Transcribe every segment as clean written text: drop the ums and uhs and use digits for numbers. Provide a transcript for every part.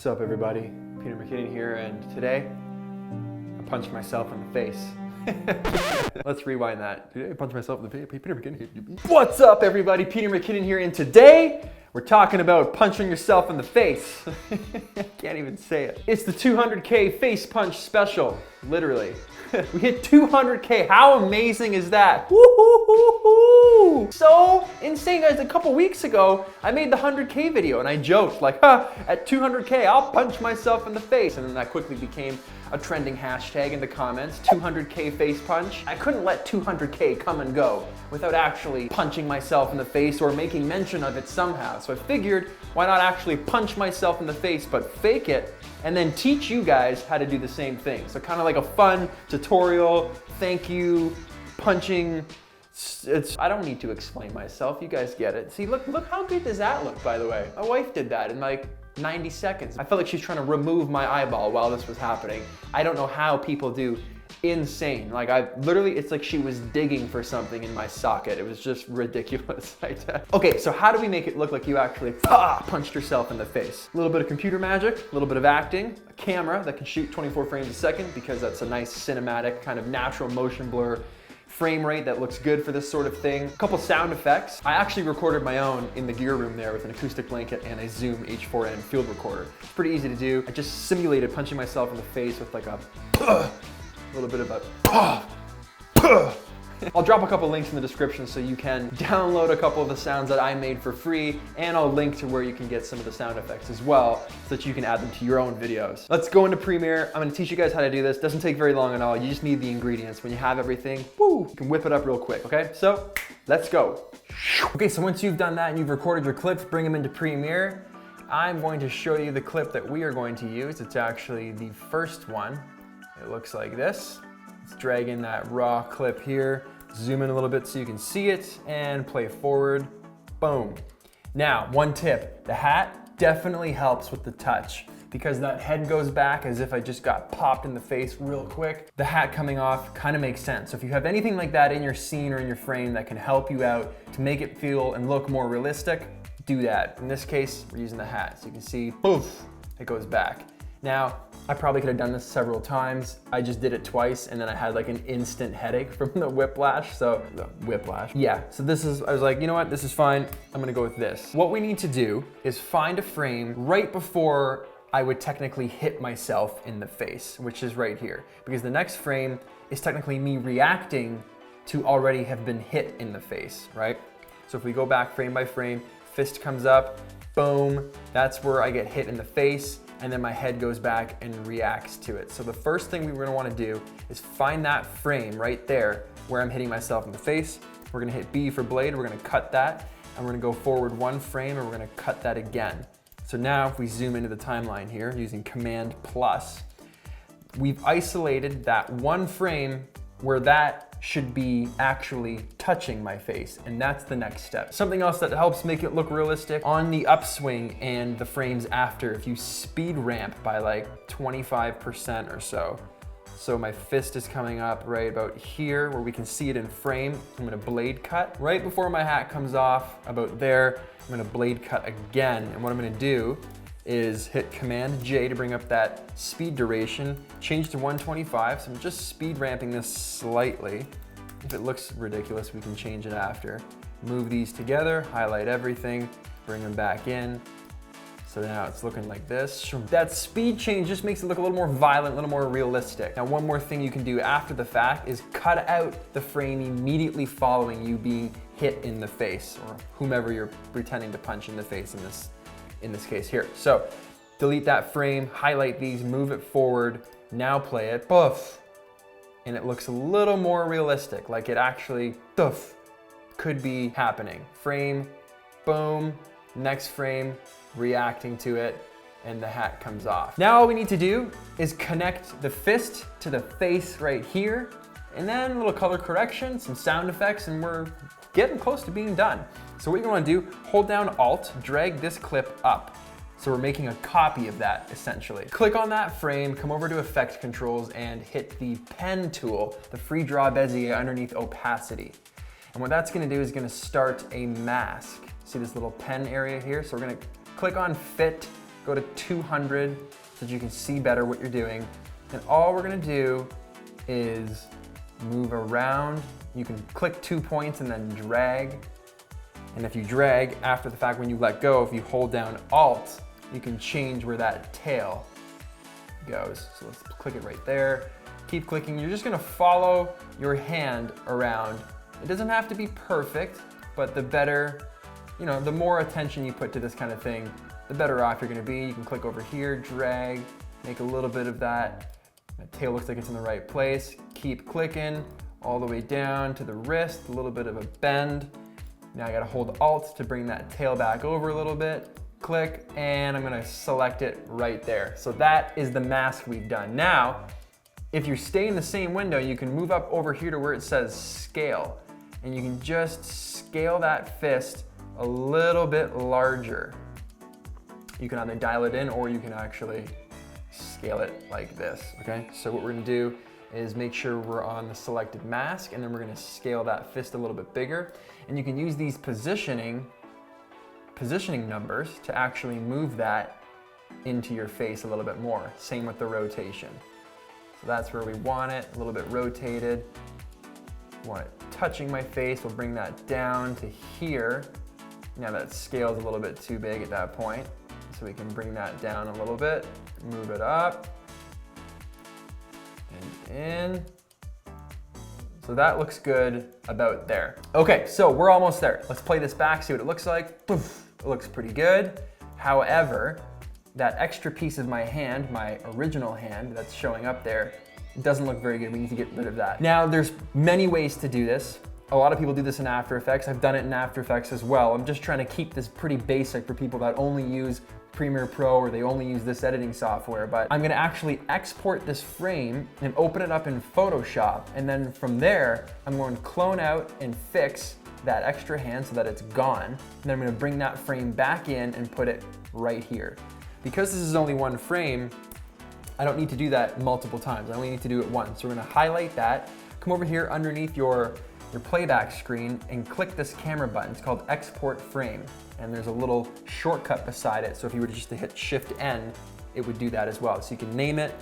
What's up, everybody? Peter McKinnon here, and today I punched myself in the face. Let's rewind that. Today I punched myself in the face. Peter McKinnon. What's up, everybody? Peter McKinnon here, and today we're talking about punching yourself in the face. I can't even say it. It's the 200K face punch special, literally. We hit 200K. How amazing is that? Woo-hoo-hoo-hoo! So insane, guys. A couple weeks ago, I made the 100K video and I joked like, at 200K, I'll punch myself in the face. And then that quickly became a trending hashtag in the comments, 200K face punch. I couldn't let 200K come and go without actually punching myself in the face or making mention of it somehow. So I figured, why not actually punch myself in the face, but fake it, and then teach you guys how to do the same thing. So kind of like a fun tutorial, thank you, punching. I don't need to explain myself, you guys get it. See, look how good does that look, by the way. My wife did that in like 90 seconds. I felt like she's trying to remove my eyeball while this was happening. I don't know how people do insane. Like it's like she was digging for something in my socket. It was just ridiculous. Okay, so how do we make it look like you actually punched yourself in the face? A little bit of computer magic, a little bit of acting, a camera that can shoot 24 frames a second because that's a nice cinematic kind of natural motion blur frame rate that looks good for this sort of thing. A couple sound effects. I actually recorded my own in the gear room there with an acoustic blanket and a Zoom H4n field recorder. It's pretty easy to do. I just simulated punching myself in the face with like a little bit of a I'll drop a couple links in the description so you can download a couple of the sounds that I made for free, and I'll link to where you can get some of the sound effects as well so that you can add them to your own videos. Let's go into Premiere. I'm gonna teach you guys how to do this. Doesn't take very long at all. You just need the ingredients. When you have everything, woo, you can whip it up real quick, okay? So, let's go. Okay, so once you've done that and you've recorded your clips, bring them into Premiere. I'm going to show you the clip that we are going to use. It's actually the first one. It looks like this. Let's drag in that raw clip here, zoom in a little bit so you can see it, and play forward. Boom. Now, one tip, the hat definitely helps with the touch because that head goes back as if I just got popped in the face real quick. The hat coming off kind of makes sense. So if you have anything like that in your scene or in your frame that can help you out to make it feel and look more realistic, do that. In this case, we're using the hat. So you can see, poof, it goes back. Now, I probably could have done this several times. I just did it twice and then I had like an instant headache from the whiplash. Yeah, so I was like, you know what, this is fine. I'm gonna go with this. What we need to do is find a frame right before I would technically hit myself in the face, which is right here. Because the next frame is technically me reacting to already have been hit in the face, right? So if we go back frame by frame, fist comes up, boom, that's where I get hit in the face, and then my head goes back and reacts to it. So the first thing we're gonna wanna do is find that frame right there where I'm hitting myself in the face. We're gonna hit B for blade, we're gonna cut that, and we're gonna go forward one frame and we're gonna cut that again. So now if we zoom into the timeline here using Command plus, we've isolated that one frame where that should be actually touching my face, and that's the next step. Something else that helps make it look realistic, on the upswing and the frames after, if you speed ramp by like 25% or so. So my fist is coming up right about here where we can see it in frame. I'm gonna blade cut. Right before my hat comes off, about there, I'm gonna blade cut again. And what I'm gonna do is hit Command J to bring up that speed duration, change to 125, so I'm just speed ramping this slightly. If it looks ridiculous, we can change it after. Move these together, highlight everything, bring them back in. So now it's looking like this. That speed change just makes it look a little more violent, a little more realistic. Now, one more thing you can do after the fact is cut out the frame immediately following you being hit in the face, or whomever you're pretending to punch in the face in this case here. So delete that frame, highlight these, move it forward, now play it, poof, and it looks a little more realistic, like it actually, poof, could be happening. Frame, boom, next frame, reacting to it, and the hat comes off. Now all we need to do is connect the fist to the face right here, and then a little color correction, some sound effects, and we're getting close to being done. So what you're gonna do, hold down Alt, drag this clip up. So we're making a copy of that, essentially. Click on that frame, come over to Effect Controls, and hit the Pen tool, the free draw Bezier underneath Opacity. And what that's gonna do is gonna start a mask. See this little pen area here? So we're gonna click on Fit, go to 200 so that you can see better what you're doing. And all we're gonna do is move around. You can click 2 points and then drag. And if you drag after the fact, when you let go, if you hold down Alt, you can change where that tail goes. So let's click it right there. Keep clicking. You're just gonna follow your hand around. It doesn't have to be perfect, but the better, the more attention you put to this kind of thing, the better off you're gonna be. You can click over here, drag, make a little bit of that. My tail looks like it's in the right place. Keep clicking all the way down to the wrist, a little bit of a bend. Now I gotta hold Alt to bring that tail back over a little bit. Click, and I'm gonna select it right there. So that is the mask we've done. Now, if you stay in the same window, you can move up over here to where it says scale, and you can just scale that fist a little bit larger. You can either dial it in or you can actually scale it like this, okay? So what we're gonna do is make sure we're on the selected mask, and then we're gonna scale that fist a little bit bigger. And you can use these positioning numbers to actually move that into your face a little bit more. Same with the rotation. So that's where we want it, a little bit rotated. Want it touching my face, we'll bring that down to here. Now that scale's a little bit too big at that point, so we can bring that down a little bit, move it up, and in. So that looks good about there. Okay, so we're almost there. Let's play this back, see what it looks like. Poof, it looks pretty good. However, that extra piece of my hand, my original hand that's showing up there, doesn't look very good. We need to get rid of that. Now, there's many ways to do this. A lot of people do this in After Effects. I've done it in After Effects as well. I'm just trying to keep this pretty basic for people that only use Premiere Pro or they only use this editing software. But I'm gonna actually export this frame and open it up in Photoshop. And then from there, I'm going to clone out and fix that extra hand so that it's gone. And then I'm gonna bring that frame back in and put it right here. Because this is only one frame, I don't need to do that multiple times. I only need to do it once. So we're gonna highlight that, come over here underneath your playback screen and click this camera button. It's called Export Frame. And there's a little shortcut beside it. So if you were just to hit Shift N, it would do that as well. So you can name it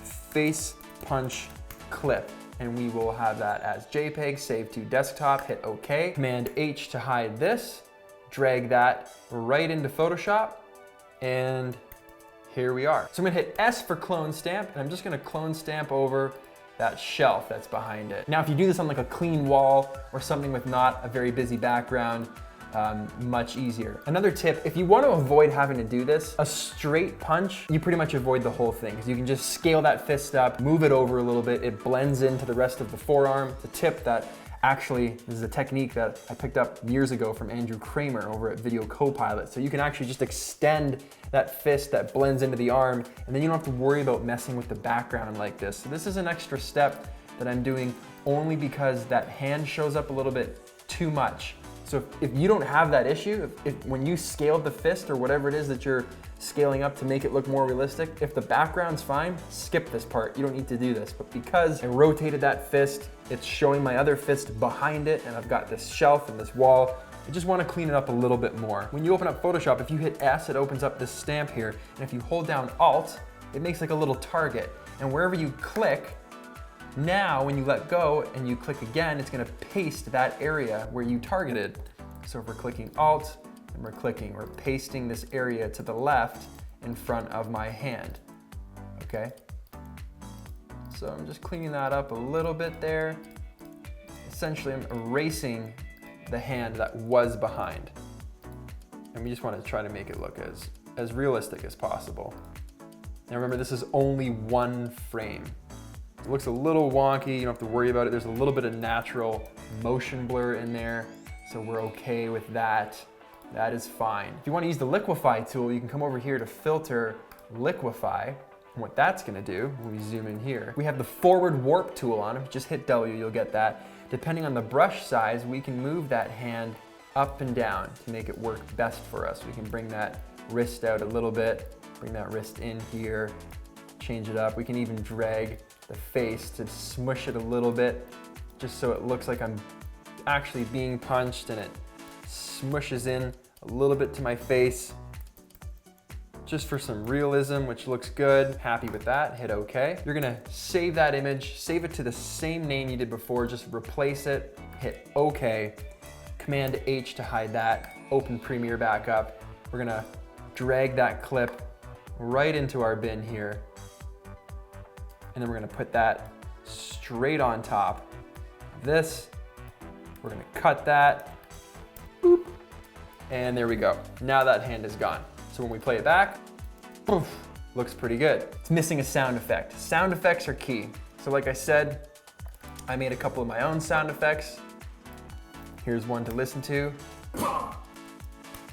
Face Punch Clip. And we will have that as JPEG, save to desktop, hit OK. Command H to hide this, drag that right into Photoshop, and here we are. So I'm gonna hit S for clone stamp, and I'm just gonna clone stamp over that shelf that's behind it. Now, if you do this on like a clean wall or something with not a very busy background, much easier. Another tip, if you want to avoid having to do this, a straight punch, you pretty much avoid the whole thing, because you can just scale that fist up, move it over a little bit, it blends into the rest of the forearm. It's a tip that actually, this is a technique that I picked up years ago from Andrew Kramer over at Video Copilot. So you can actually just extend that fist that blends into the arm, and then you don't have to worry about messing with the background like this. So this is an extra step that I'm doing only because that hand shows up a little bit too much. So if you don't have that issue, if when you scale the fist or whatever it is that you're scaling up to make it look more realistic, if the background's fine, skip this part. You don't need to do this. But because I rotated that fist, it's showing my other fist behind it, and I've got this shelf and this wall. I just want to clean it up a little bit more. When you open up Photoshop, if you hit S, it opens up this stamp here. And if you hold down Alt, it makes like a little target. And wherever you click, now when you let go and you click again, it's gonna paste that area where you targeted. So if we're clicking Alt and we're pasting this area to the left in front of my hand, okay? So I'm just cleaning that up a little bit there. Essentially, I'm erasing the hand that was behind. And we just wanna try to make it look as realistic as possible. Now remember, this is only one frame. It looks a little wonky, you don't have to worry about it. There's a little bit of natural motion blur in there, so we're okay with that. That is fine. If you want to use the liquify tool, you can come over here to filter liquify. And what that's gonna do, when we zoom in here, we have the forward warp tool on. If you just hit W, you'll get that. Depending on the brush size, we can move that hand up and down to make it work best for us. We can bring that wrist out a little bit, bring that wrist in here, change it up. We can even drag the face to smush it a little bit, just so it looks like I'm actually being punched, and it smushes in a little bit to my face. just for some realism, which looks good. Happy with that, hit okay. You're gonna save that image, save it to the same name you did before, just replace it, hit okay. Command H to hide that, open Premiere back up. We're gonna drag that clip right into our bin here. And then we're gonna put that straight on top of this. We're gonna cut that, boop, and there we go. Now that hand is gone. So when we play it back, poof, looks pretty good. It's missing a sound effect. Sound effects are key. So like I said, I made a couple of my own sound effects. Here's one to listen to.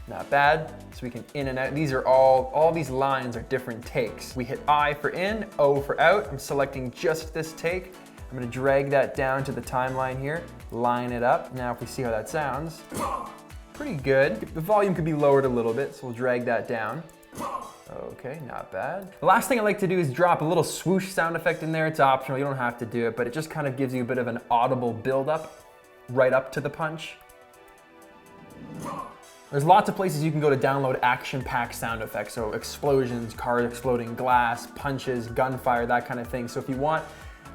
Not bad. So we can in and out. These are all these lines are different takes. We hit I for in, O for out. I'm selecting just this take. I'm gonna drag that down to the timeline here, line it up. Now if we see how that sounds, pretty good. The volume could be lowered a little bit, so we'll drag that down. Okay, not bad. The last thing I like to do is drop a little swoosh sound effect in there. It's optional, you don't have to do it, but it just kind of gives you a bit of an audible build-up right up to the punch. There's lots of places you can go to download action-packed sound effects, so explosions, cars exploding, glass, punches, gunfire, that kind of thing. So if you want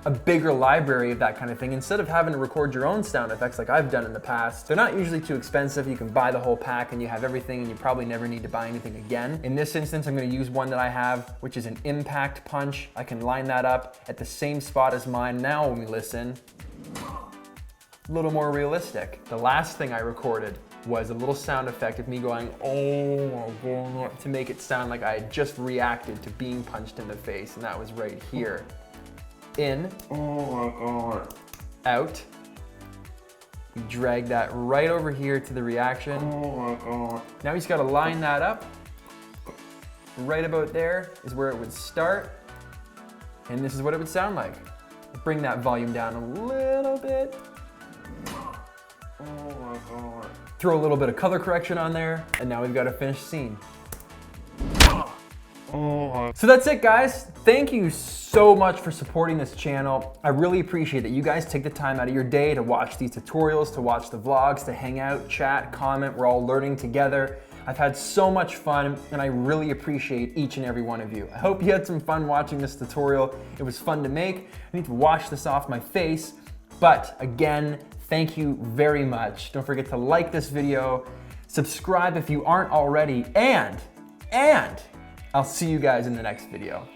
a bigger library of that kind of thing, instead of having to record your own sound effects like I've done in the past, they're not usually too expensive. You can buy the whole pack and you have everything and you probably never need to buy anything again. In this instance, I'm gonna use one that I have, which is an impact punch. I can line that up at the same spot as mine. Now when we listen, a little more realistic. The last thing I recorded was a little sound effect of me going, oh my God, to make it sound like I had just reacted to being punched in the face, and that was right here. In, oh my God, out. We drag that right over here to the reaction. Oh my God. Now we just gotta line that up. Right about there is where it would start, and this is what it would sound like. Bring that volume down a little bit. Oh my God. Throw a little bit of color correction on there, and now we've got a finished scene. So that's it, guys. Thank you so much for supporting this channel. I really appreciate that you guys take the time out of your day to watch these tutorials, to watch the vlogs, to hang out, chat, comment. We're all learning together. I've had so much fun, and I really appreciate each and every one of you. I hope you had some fun watching this tutorial. It was fun to make. I need to wash this off my face, but again, thank you very much. Don't forget to like this video, subscribe if you aren't already, and I'll see you guys in the next video.